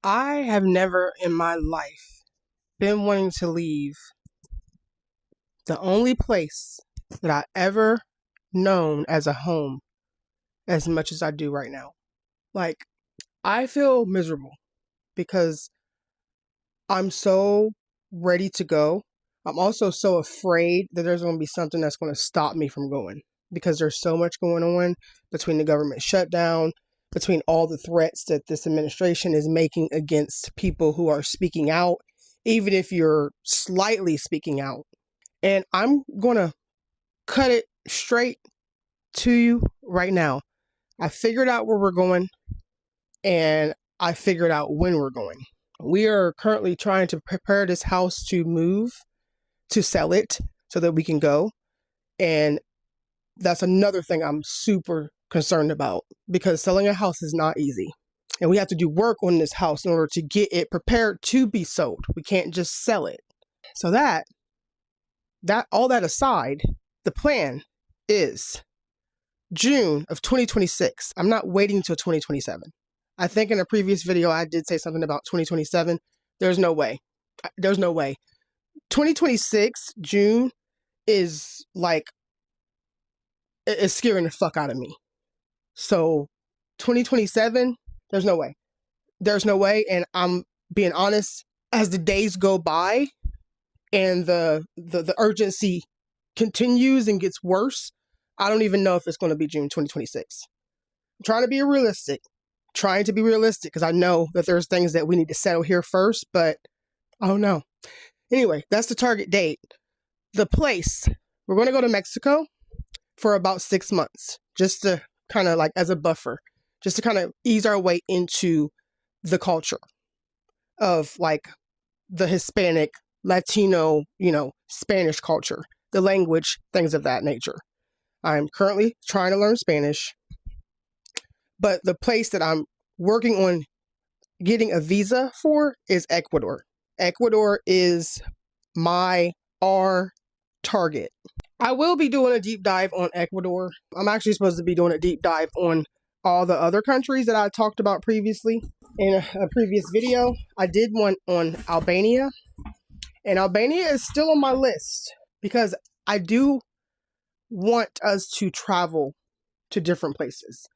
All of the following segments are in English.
I have never in my life been wanting to leave the only place that I ever known as a home as much as I do right now. Like, I feel miserable because I'm so ready to go. I'm also so afraid that there's going to be something that's going to stop me from going because there's so much going on between the government shutdown, between all the threats that this administration is making against people who are speaking out, even if you're slightly speaking out. And I'm going to cut it straight to you right now. I figured out where we're going and I figured out when we're going. We are currently trying to prepare this house to move, to sell it so that we can go. And that's another thing I'm super concerned about because selling a house is not easy. And we have to do work on this house in order to get it prepared to be sold. We can't just sell it. So that all that aside, the plan is June of 2026. I'm not waiting until 2027. I think in a previous video, I did say something about 2027. There's no way. There's no way. 2026, June, is like, it's scaring the fuck out of me. So 2027, there's no way. There's no way. And I'm being honest, as the days go by and the urgency continues and gets worse, I don't even know if it's going to be June 2026. I'm trying to be realistic. Because I know that there's things that we need to settle here first, but I don't know. Anyway, that's the target date. The place, we're going to go to Mexico for about 6 months, just to kind of like as a buffer, just to kind of ease our way into the culture of like the Hispanic, Latino, Spanish culture, the language, things of that nature. I'm currently trying to learn Spanish. But the place that I'm working on getting a visa for is Ecuador. Ecuador is our target. I will be doing a deep dive on Ecuador. I'm actually supposed to be doing a deep dive on all the other countries that I talked about previously in a previous video. I did one on Albania. And Albania is still on my list because I do want us to travel to different places.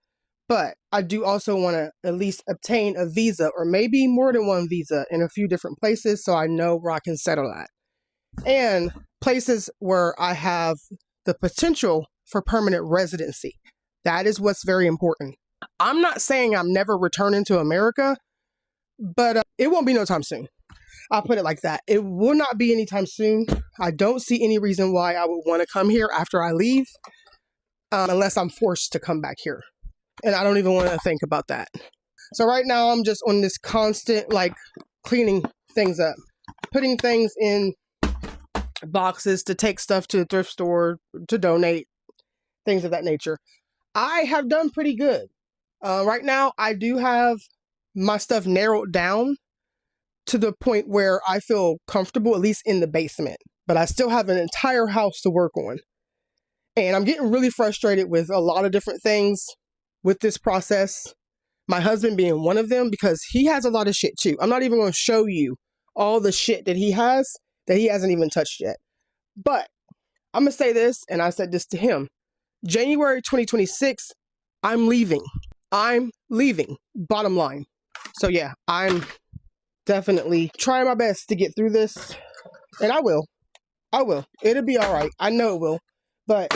But I do also want to at least obtain a visa or maybe more than one visa in a few different places so I know where I can settle at. And places where I have the potential for permanent residency. That is what's very important. I'm not saying I'm never returning to America, but it won't be no time soon. I'll put it like that. It will not be anytime soon. I don't see any reason why I would want to come here after I leave unless I'm forced to come back here. And I don't even want to think about that. So right now I'm just on this constant cleaning things up, putting things in boxes to take stuff to the thrift store to donate, things of that nature. I have done pretty good. Right now I do have my stuff narrowed down to the point where I feel comfortable, at least in the basement. But I still have an entire house to work on. And I'm getting really frustrated with a lot of different things with this process, my husband being one of them, because he has a lot of shit too. I'm not even going to show you all the shit that he has that he hasn't even touched yet. But I'm going to say this, and I said this to him. January 2026, I'm leaving. Bottom line. So yeah, I'm definitely trying my best to get through this. And I will. It'll be all right. I know it will. But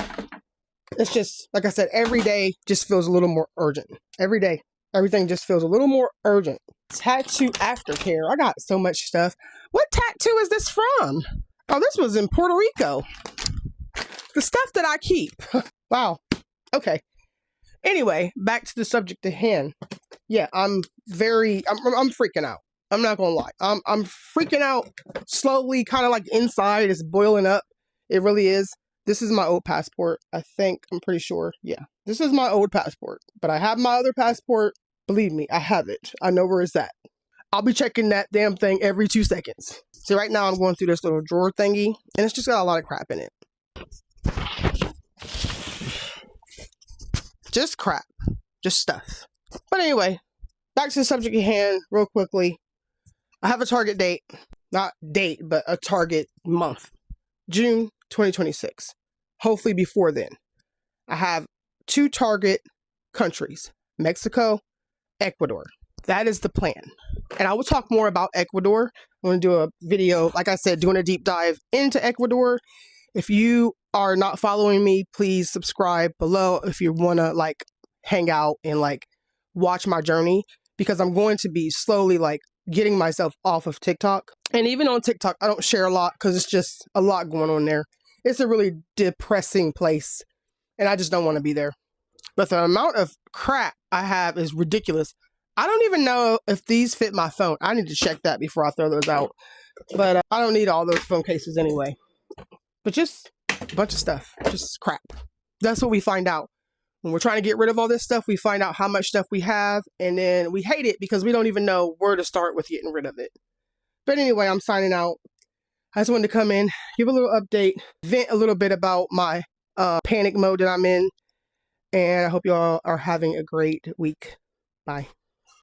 it's just, like I said, every day just feels a little more urgent. Every day, everything just feels a little more urgent. Tattoo aftercare. I got so much stuff. What tattoo is this from? Oh, this was in Puerto Rico. The stuff that I keep. Wow. Okay. Anyway, back to the subject at hand. Yeah, I'm freaking out. I'm not gonna lie. I'm freaking out slowly, kind of like inside. It's boiling up. It really is. This is my old passport. I'm pretty sure. Yeah, this is my old passport. But I have my other passport. Believe me, I have it. I know where it's at. I'll be checking that damn thing every 2 seconds. See, right now I'm going through this little drawer thingy, and it's just got a lot of crap in it. Just crap. Just stuff. But anyway, back to the subject at hand real quickly. I have a target date, not date, but a target month, June 2026. Hopefully before then. I have 2 target countries, Mexico, Ecuador. That is the plan. And I will talk more about Ecuador. I'm going to do a video, like I said, doing a deep dive into Ecuador. If you are not following me, please subscribe below if you want to like hang out and like watch my journey, because I'm going to be slowly like getting myself off of TikTok. And even on TikTok, I don't share a lot because it's just a lot going on there. It's a really depressing place and I just don't want to be there. But the amount of crap I have is ridiculous. I don't even know if these fit my phone. I need to check that before I throw those out. But I don't need all those phone cases anyway. But just a bunch of stuff. Just crap. That's what we find out. When we're trying to get rid of all this stuff, we find out how much stuff we have. And then we hate it because we don't even know where to start with getting rid of it. But anyway, I'm signing out. I just wanted to come in, give a little update, vent a little bit about my panic mode that I'm in. And I hope you all are having a great week. Bye.